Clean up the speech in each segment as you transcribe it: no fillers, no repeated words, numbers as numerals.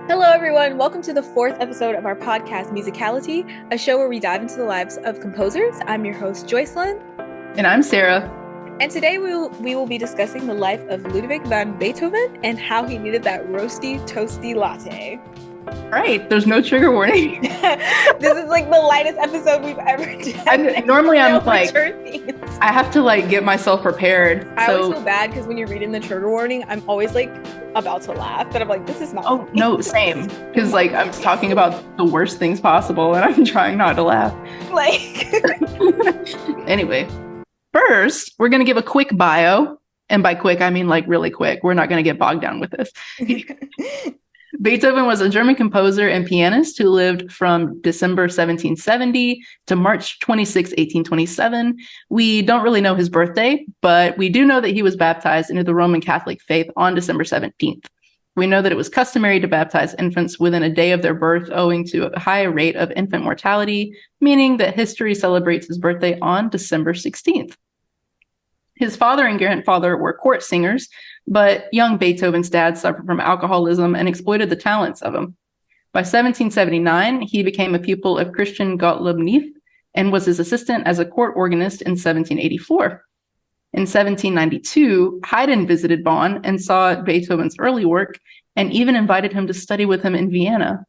Hello, everyone. Welcome to the fourth episode of our podcast, MusicaliTea, a show where we dive into the lives of composers. I'm your host, Joycelyn. And I'm Sarah. And today we will be discussing the life of Ludwig van Beethoven and how he needed that roasty, toasty latte. Right. There's no trigger warning. This is like the lightest episode we've ever done. Normally I'm like, I have to like get myself prepared. I always feel bad because when you're reading the trigger warning, I'm always like about to laugh, but I'm like, this is not. Oh, no, same. Because like I'm talking about the worst things possible and I'm trying not to laugh. Like, anyway, first, we're going to give a quick bio. And by quick, I mean like really quick. We're not going to get bogged down with this. Beethoven was a German composer and pianist who lived from December 1770 to March 26, 1827. We don't really know his birthday, but we do know that he was baptized into the Roman Catholic faith on December 17th. We know that it was customary to baptize infants within a day of their birth owing to a high rate of infant mortality, meaning that history celebrates his birthday on December 16th. His father and grandfather were court singers, but young Beethoven's dad suffered from alcoholism and exploited the talents of him. By 1779, he became a pupil of Christian Gottlob Neff and was his assistant as a court organist in 1784. In 1792, Haydn visited Bonn and saw Beethoven's early work and even invited him to study with him in Vienna.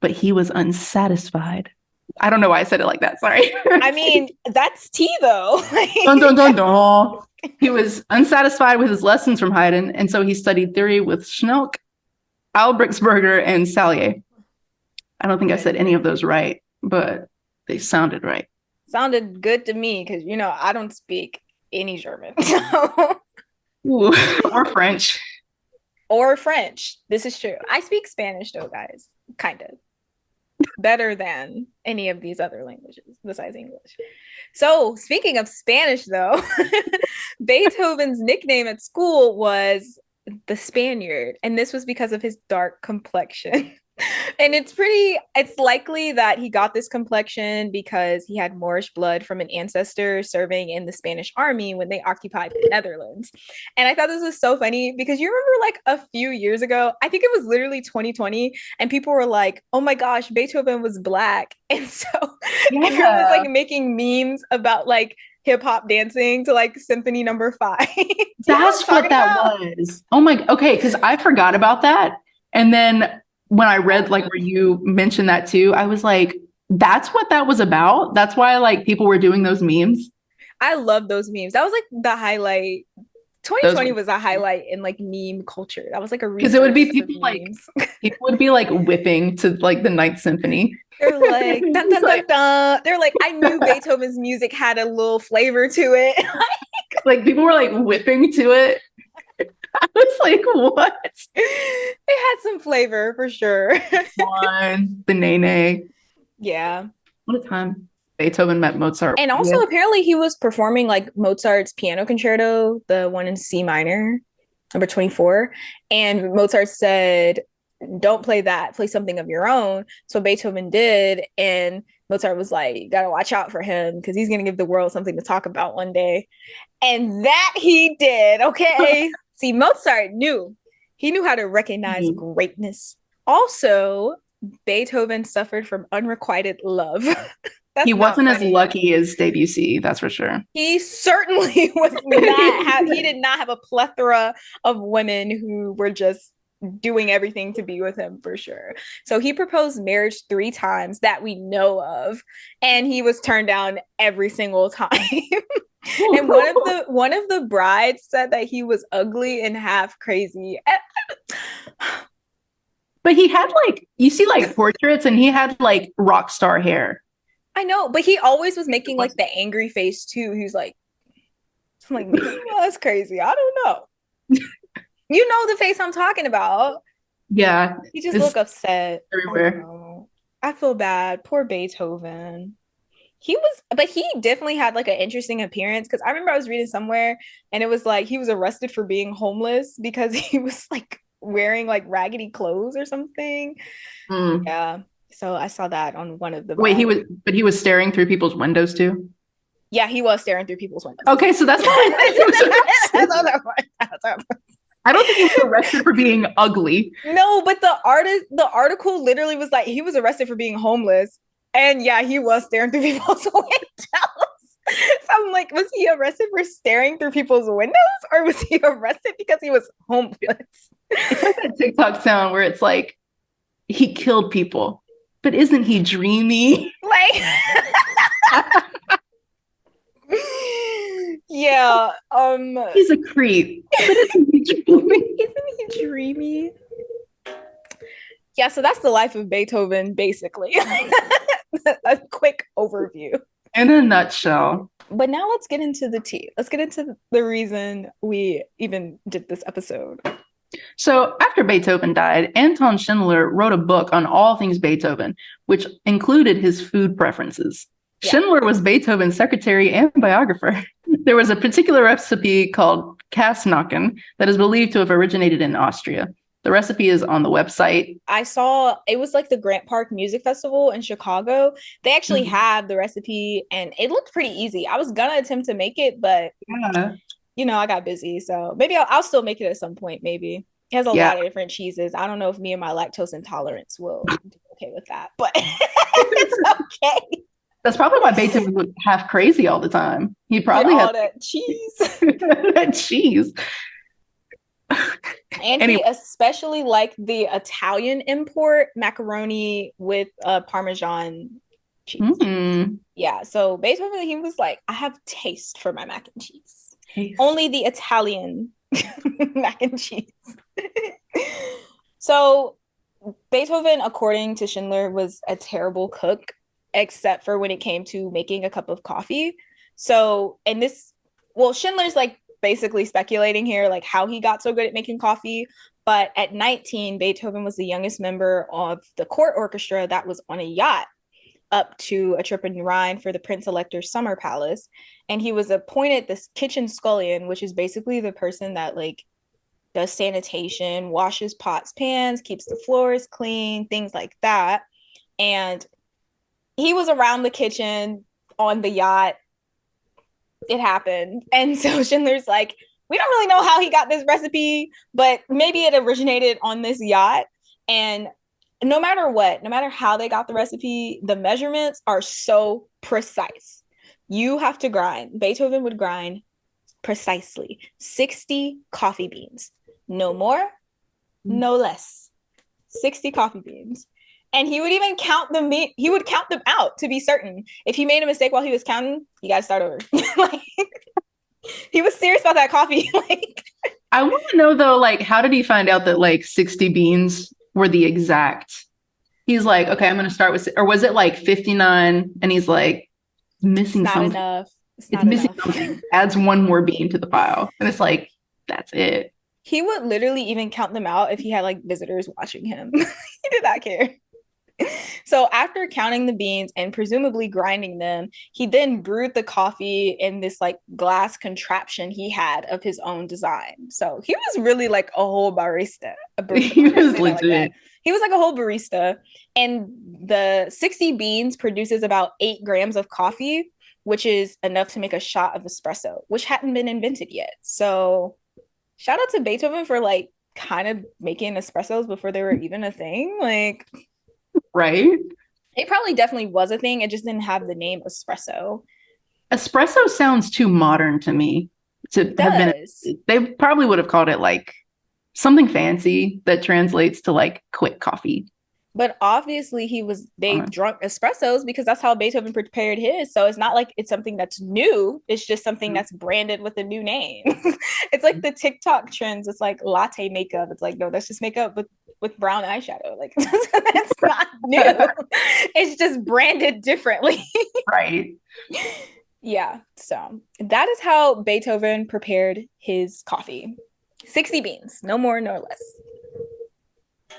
But he was unsatisfied. I don't know why I said it like that. Sorry. I mean, that's tea, though. Dun, dun, dun, dun. He was unsatisfied with his lessons from Haydn, and so he studied theory with Schnelk, Albrechtsberger, and Salier. I don't think I said any of those right, but they sounded right. Sounded good to me because, you know, I don't speak any German. So. Ooh, or French. Or French. This is true. I speak Spanish, though, guys. Kind of. Better than any of these other languages besides English. So speaking of Spanish, though, Beethoven's nickname at school was the Spaniard, and this was because of his dark complexion. And it's likely that he got this complexion because he had Moorish blood from an ancestor serving in the Spanish army when they occupied the Netherlands. And I thought this was so funny because you remember like a few years ago, I think it was literally 2020, and people were like, oh my gosh, Beethoven was black. And so everyone was like making memes about like hip hop dancing to like Symphony Number 5. That's what that was. Oh my, okay, because I forgot about that. And then when I read like where you mentioned that too, I was like, that's what that was about. That's why like people were doing those memes. I love those memes. That was like the highlight. 2020 was a highlight in like meme culture. That was like a because it would be people like people would be like whipping to like the Ninth Symphony. They're like dun, dun, dun, dun. They're like, I knew Beethoven's music had a little flavor to it. Like people were like whipping to it. I was like, what? It had some flavor for sure. The Nene. Yeah. What a time. Beethoven met Mozart. And also apparently he was performing like Mozart's piano concerto, the one in C minor, number 24. And Mozart said, don't play that, play something of your own. So Beethoven did. And Mozart was like, you gotta watch out for him because he's gonna give the world something to talk about one day. And that he did. Okay. See, Mozart knew. He knew how to recognize greatness. Also, Beethoven suffered from unrequited love. He wasn't as lucky as Debussy, that's for sure. He certainly was not. He did not have a plethora of women who were just doing everything to be with him, for sure. So he proposed marriage 3 times that we know of, and he was turned down every single time. And one of the brides said that he was ugly and half crazy. But he had like, you see like portraits and he had like rock star hair. I know, but he always was making like the angry face too. He's like, I'm like, oh, that's crazy. I don't know. You know the face I'm talking about. Yeah. He just looked upset. Everywhere. I feel bad. Poor Beethoven. But he definitely had like an interesting appearance because I remember I was reading somewhere and it was like he was arrested for being homeless because he was like wearing like raggedy clothes or something. Yeah. So I saw that on one of the. Wait, he was staring through people's windows too? Yeah, he was staring through people's windows. Okay, so that's why. That's other one. I don't think he was arrested for being ugly. No, but the article literally was like he was arrested for being homeless. And yeah, he was staring through people's windows. So I'm like, was he arrested for staring through people's windows or was he arrested because he was homeless? It's like that TikTok sound where it's like, he killed people, but isn't he dreamy? Like, yeah, He's a creep, but isn't he dreamy? isn't he dreamy? Yeah, so that's the life of Beethoven, basically. A quick overview. In a nutshell. But now let's get into the tea. Let's get into the reason we even did this episode. So after Beethoven died, Anton Schindler wrote a book on all things Beethoven, which included his food preferences. Yeah. Schindler was Beethoven's secretary and biographer. There was a particular recipe called Käsnacken that is believed to have originated in Austria. The recipe is on the website. I saw it was like the Grant Park Music Festival in Chicago. They actually had the recipe and it looked pretty easy. I was gonna attempt to make it, but you know, I got busy. So maybe I'll still make it at some point, maybe. It has a lot of different cheeses. I don't know if me and my lactose intolerance will do okay with that, but it's okay. That's probably why Beethoven was half crazy all the time. He probably had all that cheese. That cheese. And he especially liked the Italian import macaroni with Parmesan cheese. Mm-hmm. Yeah, so Beethoven, he was like, I have taste for my mac and cheese. Taste. Only the Italian mac and cheese. So Beethoven, according to Schindler, was a terrible cook, except for when it came to making a cup of coffee. So, and this, well, Schindler's like basically speculating here, like how he got so good at making coffee. But at 19, Beethoven was the youngest member of the court orchestra that was on a yacht up to a trip in Rhine for the Prince Elector's summer palace. And he was appointed this kitchen scullion, which is basically the person that like does sanitation, washes pots, pans, keeps the floors clean, things like that. And he was around the kitchen on the yacht. It happened. And so Schindler's like, we don't really know how he got this recipe, but maybe it originated on this yacht. And no matter what, no matter how they got the recipe, the measurements are so precise. You have to grind. Beethoven would grind precisely 60 coffee beans. No more, no less. 60 coffee beans. And he would even count them. He would count them out to be certain. If he made a mistake while he was counting, you got to start over. Like, he was serious about that coffee. Like, I want to know though, like, how did he find out that like 60 beans were the exact? He's like, okay, I'm going to start with, or was it like 59? And he's like, missing not something. Enough. It's missing something. Adds one more bean to the pile, and it's like, that's it. He would literally even count them out if he had like visitors watching him. He did not care. So after counting the beans and presumably grinding them, he then brewed the coffee in this like glass contraption he had of his own design. So he was really like a whole barista. He was legit. Like he was like a whole barista. And the 60 beans produces about 8 grams of coffee, which is enough to make a shot of espresso, which hadn't been invented yet. So shout out to Beethoven for like kind of making espressos before they were even a thing. Like, right? It probably definitely was a thing. It just didn't have the name espresso. Espresso sounds too modern to me to have been. They probably would have called it like something fancy that translates to like quick coffee. But obviously they drunk espressos because that's how Beethoven prepared his. So it's not like it's something that's new. It's just something that's branded with a new name. It's like the TikTok trends. It's like latte makeup. It's like, no, that's just makeup with brown eyeshadow. Like, that's not new. It's just branded differently. Right. Yeah. So that is how Beethoven prepared his coffee. 60 beans, no more nor less.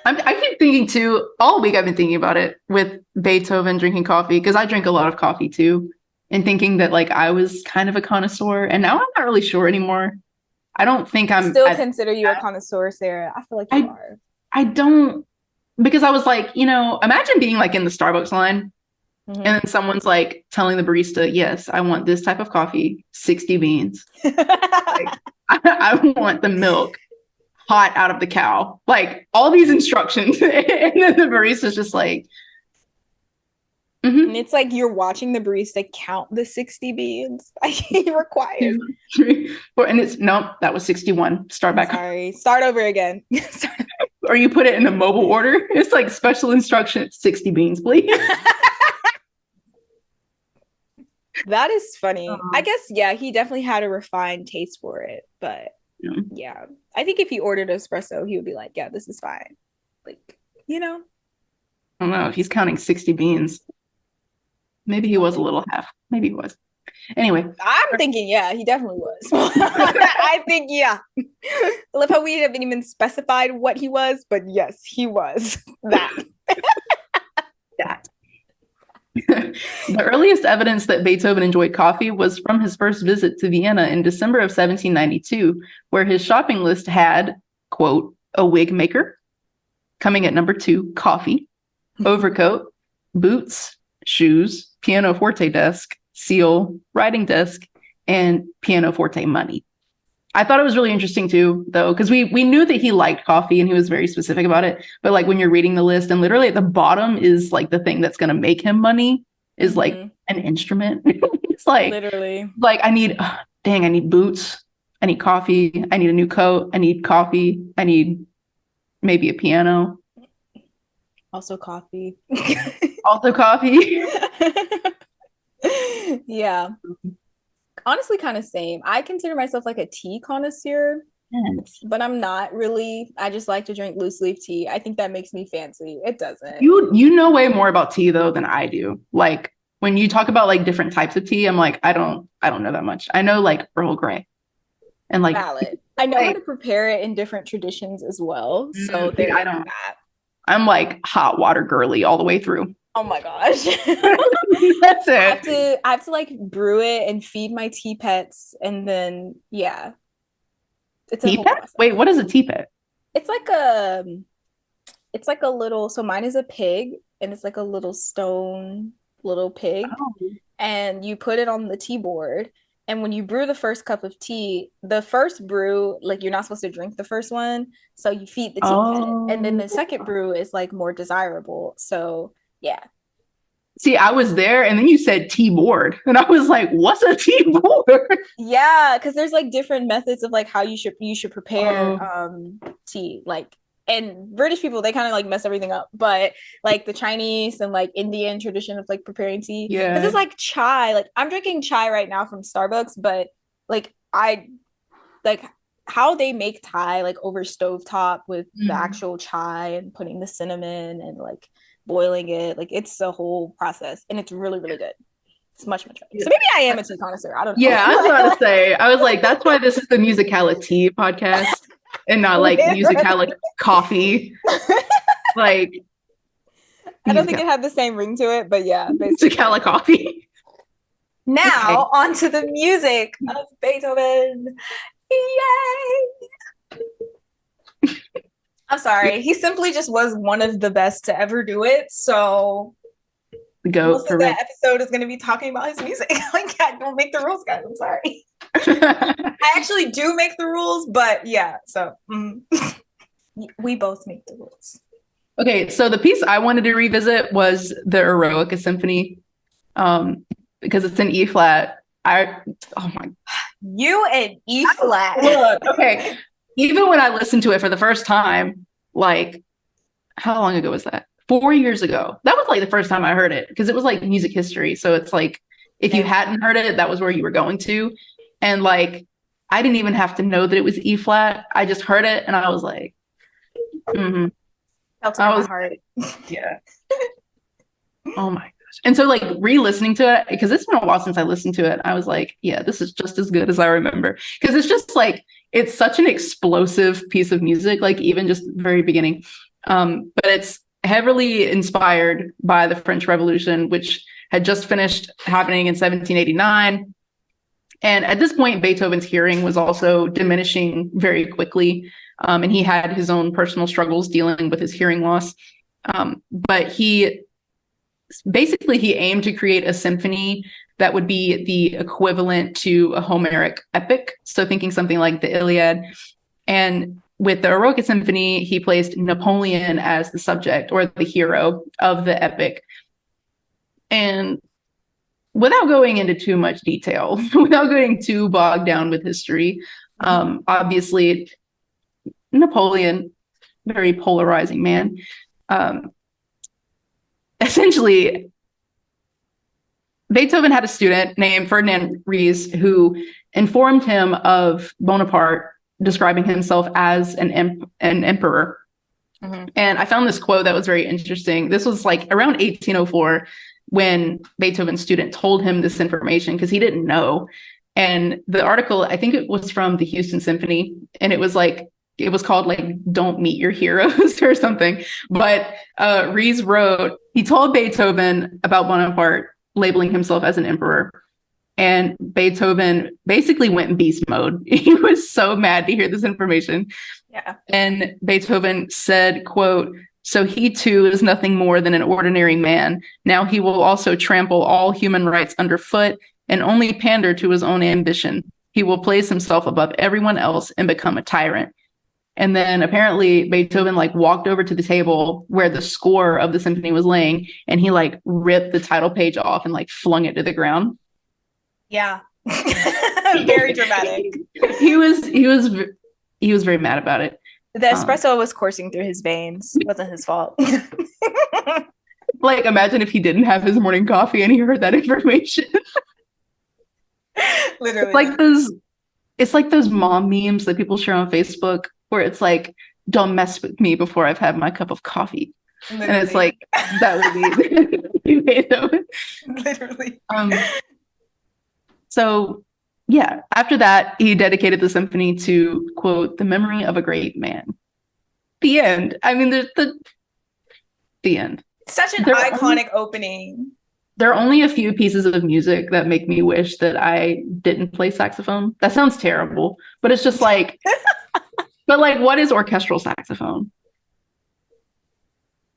I keep thinking too, all week I've been thinking about it with Beethoven drinking coffee, because I drink a lot of coffee too, and thinking that like I was kind of a connoisseur, and now I'm not really sure anymore. I don't think I'm still consider you a connoisseur, Sarah. I feel like you are. I don't, because I was like, you know, imagine being like in the Starbucks line and then someone's like telling the barista, yes, I want this type of coffee, 60 beans. Like, I want the milk hot out of the cow. Like all these instructions. And then the barista's just like, And it's like you're watching the barista count the 60 beans he requires. 2, 3, 4. And it's, nope, that was 61. Start back. Sorry. Start over again. Or you put it in a mobile order. It's like special instruction, 60 beans, please. That is funny. I guess, yeah, he definitely had a refined taste for it. But yeah, I think if he ordered espresso, he would be like, yeah, this is fine. Like, you know? I don't know. If he's counting 60 beans, maybe he was a little half. Maybe he was. Anyway. I'm thinking, yeah, he definitely was. I think, yeah. I love how we haven't even specified what he was, but yes, he was that. That. The earliest evidence that Beethoven enjoyed coffee was from his first visit to Vienna in December of 1792, where his shopping list had, quote, a wig maker, coming at number 2, coffee, overcoat, boots, shoes, pianoforte desk, seal, writing desk, and pianoforte money. I thought it was really interesting too, though, because we knew that he liked coffee and he was very specific about it. But like when you're reading the list, and literally at the bottom is like the thing that's going to make him money is like an instrument. It's like literally like I need boots, I need coffee, I need a new coat, I need coffee, I need maybe a piano. Also coffee. Also coffee. Yeah. Honestly, kind of same. I consider myself like a tea connoisseur, but I'm not really. I just like to drink loose leaf tea. I think that makes me fancy. It doesn't. You know way more about tea though than I do. Like when you talk about like different types of tea, I'm like, I don't know that much. I know like Earl Grey and like valid. I know how to prepare it in different traditions as well. So there I don't that. I'm like hot water girly all the way through. Oh my gosh. That's it. I have to like brew it and feed my tea pets, and then yeah. It's tea pet? Wait, what is a tea pet? It's like a little, so mine is a pig, and it's like a little stone little pig. Oh. And you put it on the tea board. And when you brew the first cup of tea, the first brew, like you're not supposed to drink the first one. So you feed the tea pet. And then the second brew is like more desirable. So yeah. See, I was there and then you said tea board. And I was like, what's a tea board? Yeah, because there's like different methods of like how you should prepare tea. Like, and British people, they kind of like mess everything up. But like the Chinese and like Indian tradition of like preparing tea. Yeah. This is like chai. Like I'm drinking chai right now from Starbucks, but like I like how they make Thai like over stovetop with the actual chai and putting the cinnamon and like boiling it. Like it's a whole process and it's really, really good. It's much better. So maybe I am a tea connoisseur. I don't know. Yeah, I was about to say, I was like, that's why this is the MusicaliTea podcast and not like MusicaliTea coffee. Like I don't think it had the same ring to it, but yeah. MusicaliTea coffee. Now on to the music of Beethoven. Yay! I'm sorry. He simply just was one of the best to ever do it. So most of that episode is going to be talking about his music. Like, I don't make the rules, guys. I'm sorry. I actually do make the rules, but yeah. So we both make the rules. Okay, so the piece I wanted to revisit was the Eroica Symphony, because it's in E flat. You and E flat. Look, okay. Even when I listened to it for the first time, like, how long ago was that? 4 years ago. That was like the first time I heard it because it was like music history. So it's like, if you hadn't heard it, that was where you were going to. And like, I didn't even have to know that it was E flat. I just heard it and I was like, Felt in my heart. Yeah. Oh my gosh. And so like re-listening to it, because it's been a while since I listened to it, I was like, yeah, this is just as good as I remember. Because it's just like, it's such an explosive piece of music, like even just the very beginning. But it's heavily inspired by the French Revolution, which had just finished happening in 1789. And at this point, Beethoven's hearing was also diminishing very quickly. And he had his own personal struggles dealing with his hearing loss. But he aimed to create a symphony that would be the equivalent to a Homeric epic. So thinking something like the Iliad. And with the Eroica Symphony, he placed Napoleon as the subject or the hero of the epic. And without going into too much detail, without getting too bogged down with history, obviously Napoleon, very polarizing man. Essentially, Beethoven had a student named Ferdinand Ries who informed him of Bonaparte, describing himself as an emperor. And I found this quote that was very interesting. This was like around 1804 when Beethoven's student told him this information because he didn't know. And the article, I think it was from the Houston Symphony, and it was called like "Don't Meet Your Heroes" or something. But Ries wrote, he told Beethoven about Bonaparte, labeling himself as an emperor. And Beethoven basically went in beast mode. He was so mad to hear this information. Yeah. And Beethoven said, quote, "So he too is nothing more than an ordinary man. Now he will also trample all human rights underfoot and only pander to his own ambition. He will place himself above everyone else and become a tyrant." And then apparently Beethoven like walked over to the table where the score of the symphony was laying, and he like ripped the title page off and like flung it to the ground. Yeah. Very dramatic. He was very mad about it. The espresso was coursing through his veins. It wasn't his fault. Like, imagine if he didn't have his morning coffee and he heard that information. Literally. It's like those mom memes that people share on Facebook where it's like, "Don't mess with me before I've had my cup of coffee." Literally. And it's like, that would be Beethoven. Literally. So yeah, after that, he dedicated the symphony to, quote, "the memory of a great man." The end. I mean, the end. Such an iconic opening. There are only a few pieces of music that make me wish that I didn't play saxophone. That sounds terrible, but it's just like, but like, what is orchestral saxophone?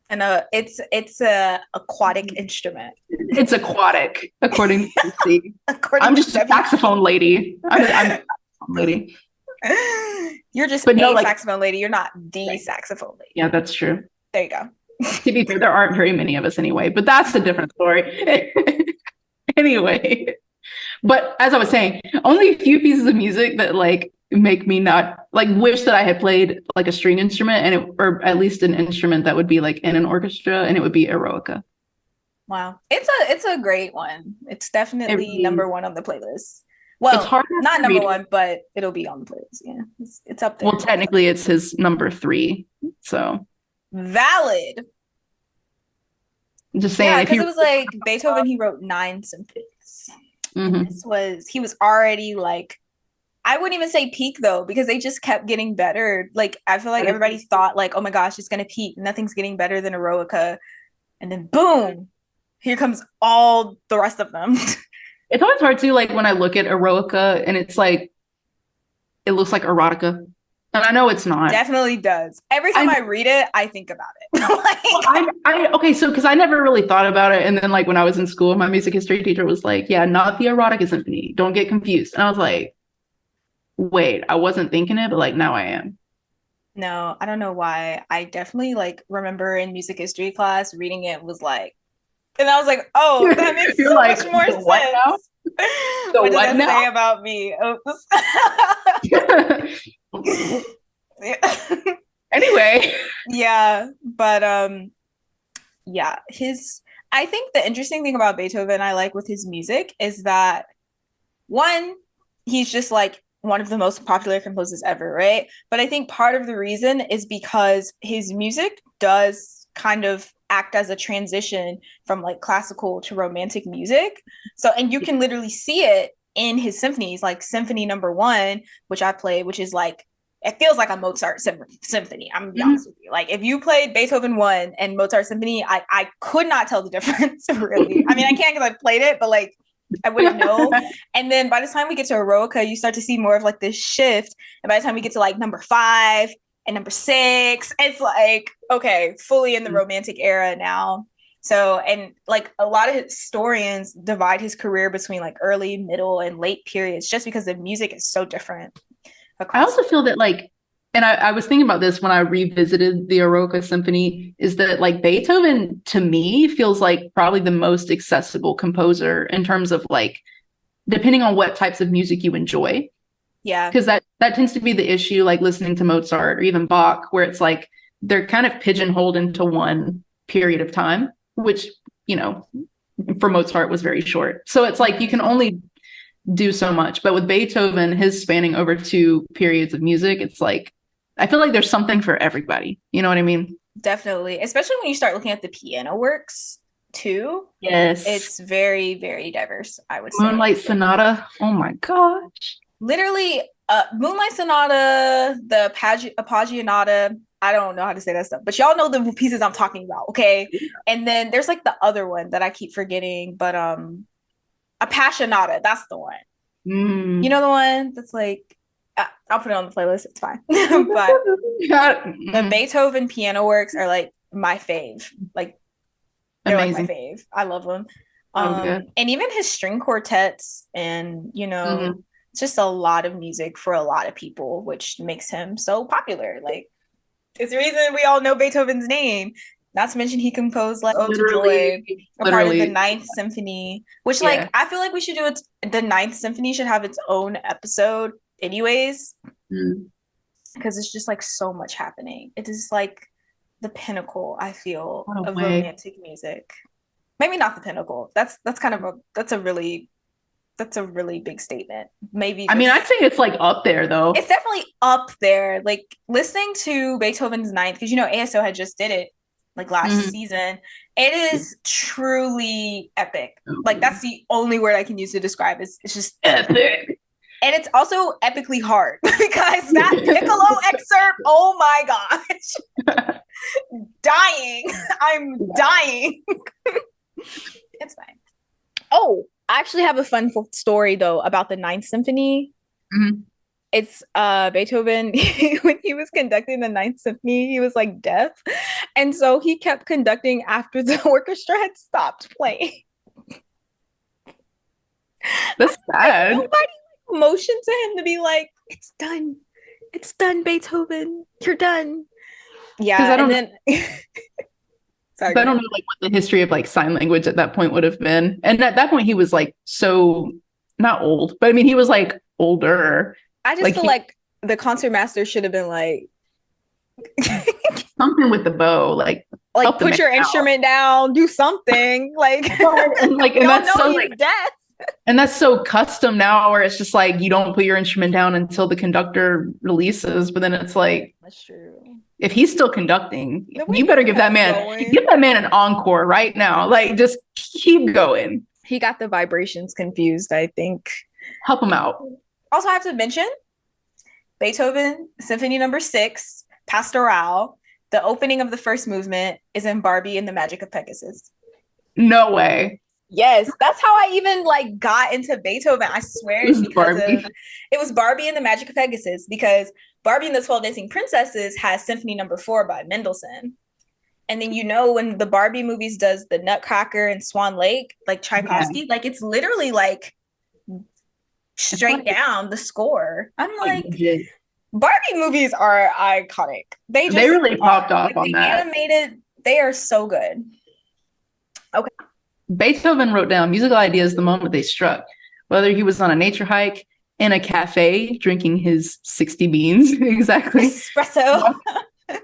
And it's a aquatic instrument. It's aquatic, according to C. I'm just a saxophone lady. I'm a saxophone lady. You're just a saxophone lady. You're not the saxophone lady. Yeah, that's true. There you go. To be fair, there aren't very many of us anyway, but that's a different story. Anyway, but as I was saying, only a few pieces of music that like make me not like wish that I had played like a string instrument or at least an instrument that would be like in an orchestra, and it would be Eroica. Wow. It's a great one. It's definitely number one on the playlist. Well, it's hard not number one, but it'll be on the playlist. Yeah. It's up there. Well, technically it's his number 3. So valid. I'm just saying. Yeah, because it was like Beethoven, he wrote 9 symphonies. He was already like, I wouldn't even say peak though, because they just kept getting better. Like, I feel like everybody thought like, oh my gosh, it's gonna peak. Nothing's getting better than Eroica. And then boom, here comes all the rest of them. It's always hard too, like when I look at Eroica and it's like, it looks like erotica. And I know it's not. Definitely does. Every time I read it, I think about it. Okay, so because I never really thought about it. And then like when I was in school, my music history teacher was like, yeah, not the erotica symphony. Don't get confused. And I was like, wait, I wasn't thinking it, but like now I am. No, I don't know why. I definitely like remember in music history class reading it was like, and I was like, oh, that makes so like, much more sense. Now? What does that say about me? Anyway. Yeah, but yeah, I think the interesting thing about Beethoven I like with his music is that one, he's just like one of the most popular composers ever, right? But I think part of the reason is because his music does kind of act as a transition from like classical to romantic music. So, and you can literally see it in his symphonies, like Symphony Number 1, which I played, which is like, it feels like a Mozart symphony. I'm gonna be honest with you. Like if you played Beethoven 1 and Mozart symphony, I could not tell the difference really. I mean, I can't because I played it, but like I wouldn't know. And then by the time we get to Eroica, you start to see more of like this shift. And by the time we get to like number 5 and number 6, it's like, okay, fully in the romantic era now. So, and like a lot of historians divide his career between like early, middle, and late periods just because the music is so different. I also feel that like And I was thinking about this when I revisited the Aroka Symphony, is that like Beethoven to me feels like probably the most accessible composer in terms of like, depending on what types of music you enjoy. Yeah. Because that tends to be the issue, like listening to Mozart or even Bach, where it's like they're kind of pigeonholed into one period of time, which, you know, for Mozart was very short. So it's like you can only do so much. But with Beethoven, his spanning over two periods of music, it's like I feel like there's something for everybody. You know what I mean? Definitely. Especially when you start looking at the piano works too. Yes. It's very, very diverse, I would say. Moonlight Sonata. Oh my gosh. Literally, Moonlight Sonata, the Appassionata. I don't know how to say that stuff, but y'all know the pieces I'm talking about, okay? And then there's like the other one that I keep forgetting, but Appassionata, that's the one. You know the one that's like I'll put it on the playlist, it's fine. But the Beethoven piano works are like my fave. Like they're amazing. like my fave. I love them. Okay. And even his string quartets and it's just a lot of music for a lot of people, which makes him so popular. Like it's the reason we all know Beethoven's name. Not to mention he composed like Ode to Joy, a part of the Ninth Symphony, which like I feel like we should do it. The Ninth Symphony should have its own episode anyways. Because it's just like so much happening. It is like the pinnacle, I feel, of romantic music. Maybe not the pinnacle. That's a really big statement. Maybe I mean, I'd say it's like up there though. It's definitely up there. Like listening to Beethoven's Ninth, because ASO had just did it like last season. It is truly epic. Like that's the only word I can use to describe it. It's just epic. And it's also epically hard because that piccolo excerpt, oh my gosh. Dying. I'm dying. It's fine. Oh, I actually have a fun story though about the Ninth Symphony. It's Beethoven, when he was conducting the Ninth Symphony, he was like deaf. And so he kept conducting after the orchestra had stopped playing. That's sad. Nobody motioned to him to be like, it's done, Beethoven, you're done. Yeah, and then sorry, I don't know like what the history of like sign language at that point would have been. And at that point he was like so not old, but I mean he was like older. I just feel like the concertmaster should have been like something with the bow, like put your instrument down, do something, like and that's so like death. And that's so custom now, where it's just like you don't put your instrument down until the conductor releases. But then it's like, that's true. If he's still conducting, you better give that man an encore right now. Like, just keep going. He got the vibrations confused, I think. Help him out. Also, I have to mention Beethoven Symphony No. 6, Pastoral. The opening of the first movement is in Barbie and the Magic of Pegasus. No way. Yes, that's how I even like got into Beethoven. I swear it's because it was Barbie and the Magic of Pegasus, because Barbie and the 12 Dancing Princesses has Symphony No. 4 by Mendelssohn. And then when the Barbie movies does the Nutcracker and Swan Lake, like Tchaikovsky, like it's literally like straight down the score. I'm like Barbie movies are iconic. They really popped off on that. Animated, they are so good. Okay. Beethoven wrote down musical ideas the moment they struck, whether he was on a nature hike, in a cafe, drinking his 60 beans, exactly. Espresso.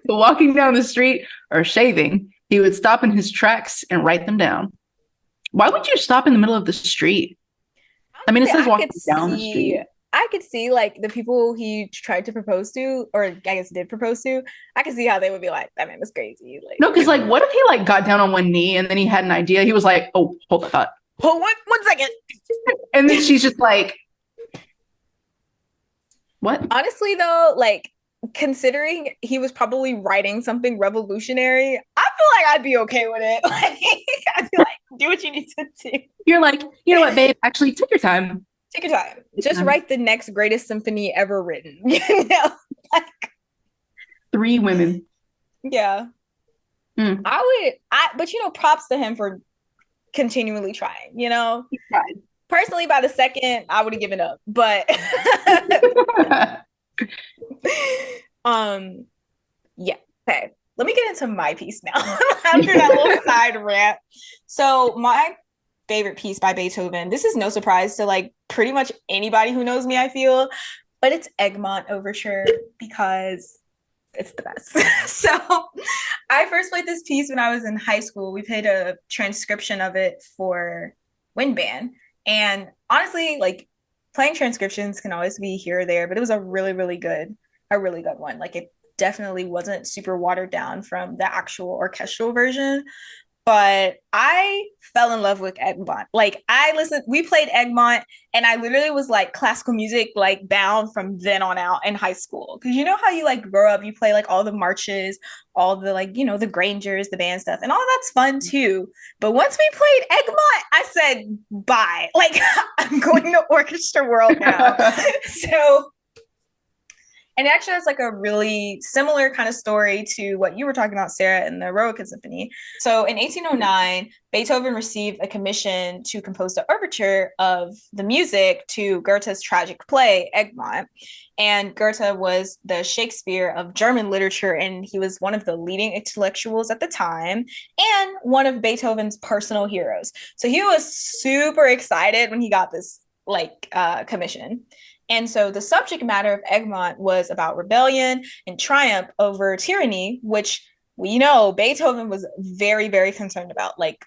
Walking down the street or shaving, he would stop in his tracks and write them down. Why would you stop in the middle of the street? I mean, it says walking down the street. I could see like the people he tried to propose to, or I guess did propose to, I could see how they would be like, that man was crazy. Like, no, because like, what if he like got down on one knee and then he had an idea? He was like, oh, hold on. Hold one second. And then she's just like, what? Honestly, though, like considering he was probably writing something revolutionary, I feel like I'd be okay with it. Like, I'd be like, do what you need to do. You're like, you know what, babe? Actually, take your time. Take your time. Just write the next greatest symphony ever written. You know, like 3 women. Yeah. But props to him for continually trying. You know, he tried. Personally, by the second, I would have given up. But Um, yeah. Okay. Let me get into my piece now after that little side rant. So my favorite piece by Beethoven. This is no surprise to like pretty much anybody who knows me, I feel, but it's Egmont Overture because it's the best. So I first played this piece when I was in high school. We played a transcription of it for wind band. And honestly, like playing transcriptions can always be here or there, but it was a really good one. Like it definitely wasn't super watered down from the actual orchestral version, but I fell in love with Egmont. Like I listened, we played Egmont, and I literally was like classical music like bound from then on out in high school. Because you know how you like grow up, you play like all the marches, all the like the Grangers, the band stuff, and all that's fun too. But once we played Egmont, I said bye. Like I'm going to orchestra world now. So and it actually has like a really similar kind of story to what you were talking about, Sarah, in the Eroica Symphony. So in 1809, Beethoven received a commission to compose the overture of the music to Goethe's tragic play, Egmont. And Goethe was the Shakespeare of German literature, and he was one of the leading intellectuals at the time and one of Beethoven's personal heroes. So he was super excited when he got this commission. And so the subject matter of Egmont was about rebellion and triumph over tyranny, which we know Beethoven was very, very concerned about. Like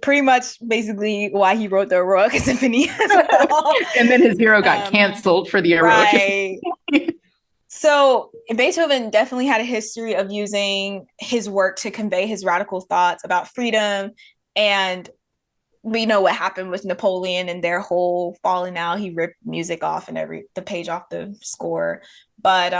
pretty much basically why he wrote the Eroica Symphony as well. And then his hero got canceled for the Eroica Symphony. So Beethoven definitely had a history of using his work to convey his radical thoughts about freedom, and we know what happened with Napoleon and their whole falling out. He ripped music off and the page off the score. But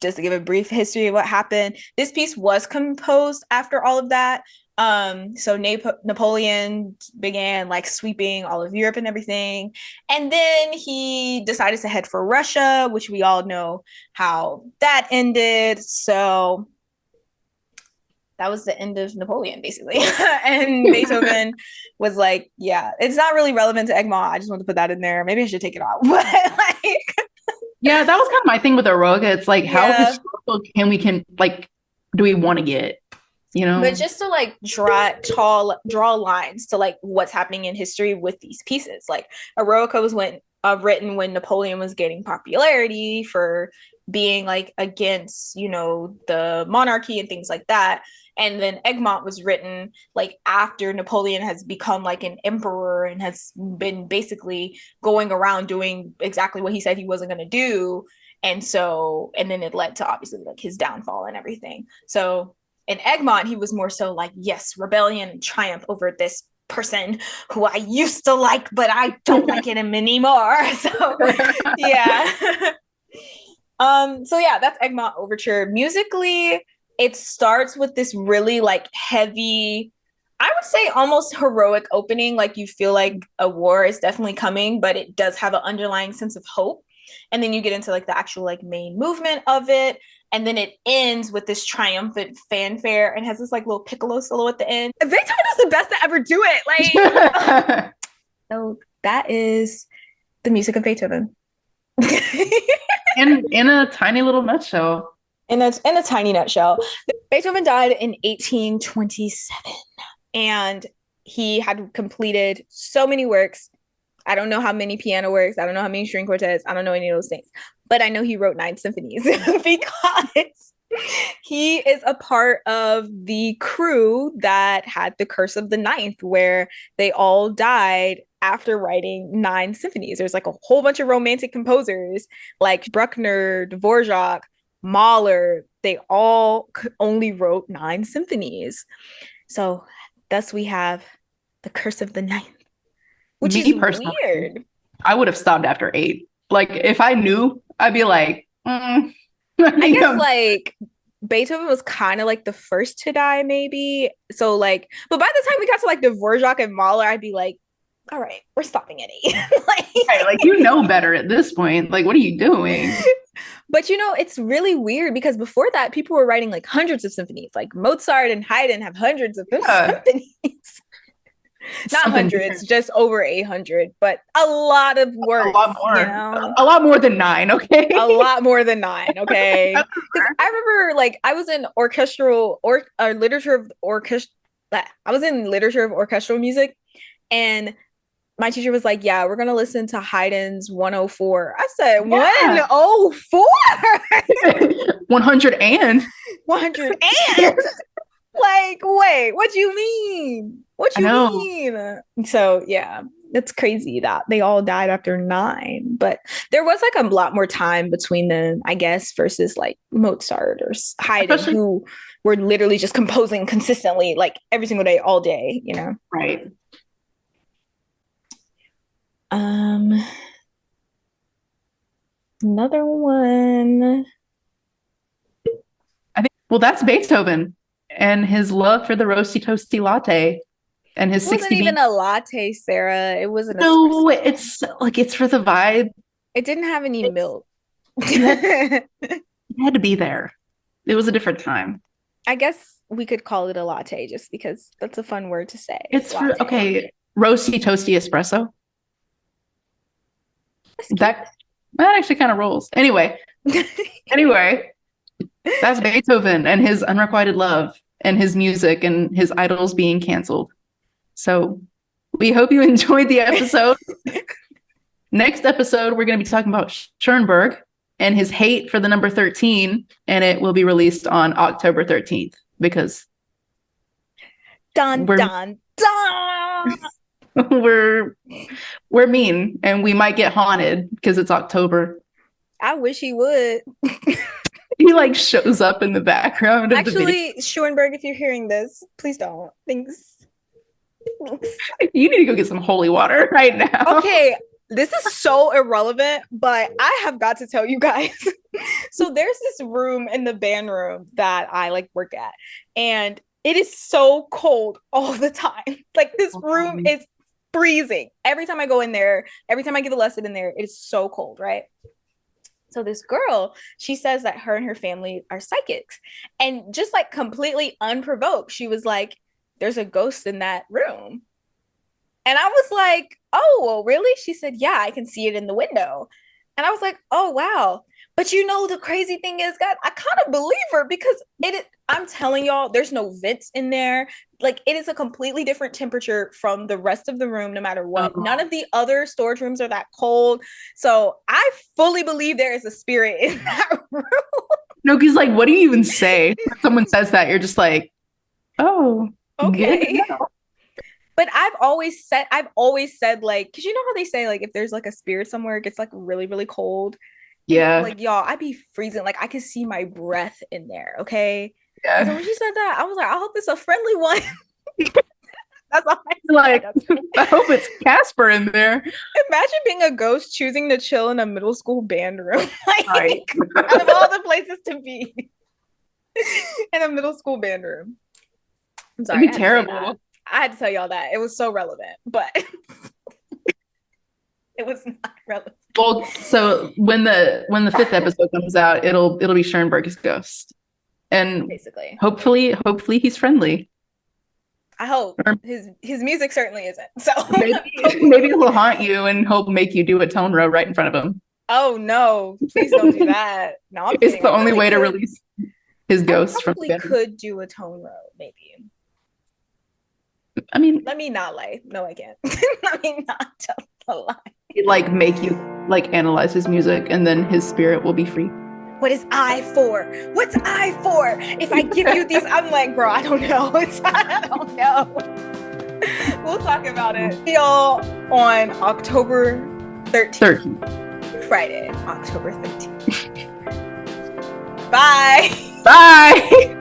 just to give a brief history of what happened, this piece was composed after all of that. So Napoleon began like sweeping all of Europe and everything. And then he decided to head for Russia, which we all know how that ended. So that was the end of Napoleon, basically. And Beethoven was like, yeah, it's not really relevant to Egmont. I just want to put that in there. Maybe I should take it out. But like, yeah, that was kind of my thing with Eroica. It's like, how historical do we want to get? But just to like draw lines to like what's happening in history with these pieces. Like Eroica was written when Napoleon was gaining popularity for being like against, the monarchy and things like that. And then Egmont was written like after Napoleon has become like an emperor and has been basically going around doing exactly what he said he wasn't going to do. And then it led to obviously like his downfall and everything. So in Egmont, he was more so like, yes, rebellion and triumph over this person who I used to like, but I don't like him anymore. So yeah. So yeah, that's Egmont Overture. Musically, it starts with this really like heavy, I would say almost heroic opening. Like you feel like a war is definitely coming, but it does have an underlying sense of hope. And then you get into like the actual like main movement of it. And then it ends with this triumphant fanfare and has this like little piccolo solo at the end. Beethoven is the best to ever do it. Like, so that is the music of Beethoven. in a tiny little nutshell. In a tiny nutshell. Beethoven died in 1827, and he had completed so many works. I don't know how many piano works. I don't know how many string quartets. I don't know any of those things. But I know he wrote 9 symphonies because he is a part of the crew that had the Curse of the Ninth, where they all died after writing 9 symphonies. There's like a whole bunch of romantic composers like Bruckner, Dvorak, Mahler. They all only wrote 9 symphonies. So thus we have the Curse of the Ninth, which is weird. I would have stopped after 8. Like if I knew, I'd be like, I guess like Beethoven was kind of like the first to die, maybe. So like, but by the time we got to like Dvorak and Mahler, I'd be like, all right, we're stopping at 8. Like better at this point. Like, what are you doing? But it's really weird because before that, people were writing like hundreds of symphonies. Like Mozart and Haydn have hundreds of symphonies. Not Something hundreds, just over 800, but a lot of a words, lot more. you know? A lot more than 9, okay? A lot more than 9, okay? Because I remember, like, I was in orchestral or literature of orchestra. I was in literature of orchestral music, and my teacher was like, "Yeah, we're gonna listen to Haydn's 104." I said, Yeah. 104? 100 and 100 and like, wait, what do you mean? What I you know. mean? So yeah, it's crazy that they all died after 9, but there was like a lot more time between them, I guess, versus like Mozart or Haydn, Especially who were literally just composing consistently, like every single day, all day, you know. right. Um, Another one. I think well that's Beethoven and his love for the roasty toasty latte and his It wasn't 60 even beat. a latte, Sarah. It was an espresso. No, it's like it's for the vibe. It didn't have any It's milk. you had, you had to be there. It was a different time. I guess we could call it a latte just because that's a fun word to say. It's for Latte. okay, roasty toasty espresso. That's cute. That actually kind of rolls. Anyway, that's Beethoven and his unrequited love and his music and his idols being canceled. So we hope you enjoyed the episode. Next episode, we're going to be talking about Schoenberg and his hate for the number 13, and it will be released on October 13th because Dun we're dun dun. we're mean and we might get haunted because it's October. I wish he would. He like shows up in the background of the video. Actually, Schoenberg, if you're hearing this, please don't. Thanks. You need to go get some holy water right now. Okay, this is so irrelevant, but I have got to tell you guys. So there's this room in the band room that I like work at, and it is so cold all the time. Like this room is freezing. Every time I go in there, every time I give a lesson in there, it is so cold, right? So this girl, she says that her and her family are psychics. And just like completely unprovoked, she was like, there's a ghost in that room. And I was like, oh, well, really? She said, yeah, I can see it in the window. And I was like, oh, wow. But you know, the crazy thing is, God, I kind of believe her because I'm telling y'all, there's no vents in there. Like it is a completely different temperature from the rest of the room, no matter what. None of the other storage rooms are that cold. So I fully believe there is a spirit in that room. No, because like, what do you even say? When someone says that, you're just like, oh, okay. But I've always said like, because you know how they say like if there's like a spirit somewhere, it gets like really, really cold. Yeah. Like y'all, I'd be freezing. Like I could see my breath in there. Okay. Yeah. And so when she said that, I was like, I hope it's a friendly one. That's all I said. Like, I hope it's Casper in there. Imagine being a ghost choosing to chill in a middle school band room. Like right. Out of all the places to be in a middle school band room. I'm sorry. It'd be terrible. I had to tell y'all that. It was so relevant, but it was not relevant. Well, so when the 5th episode comes out, it'll be Schoenberg's ghost. And basically hopefully he's friendly. I hope. His music certainly isn't. So maybe he'll haunt you and he'll make you do a tone row right in front of him. Oh no, please don't do that. No, it's the only way to release his ghost from the band. Could do a tone row, maybe. I mean, let me not lie. No, I can't. Let me not tell a lie. Like make you like analyze his music and then his spirit will be free. What is I for? What's I for? If I give you these, I'm like, bro, I don't know. I don't know. We'll talk about it. See y'all on October 13th. Friday, October 13th. Bye. Bye.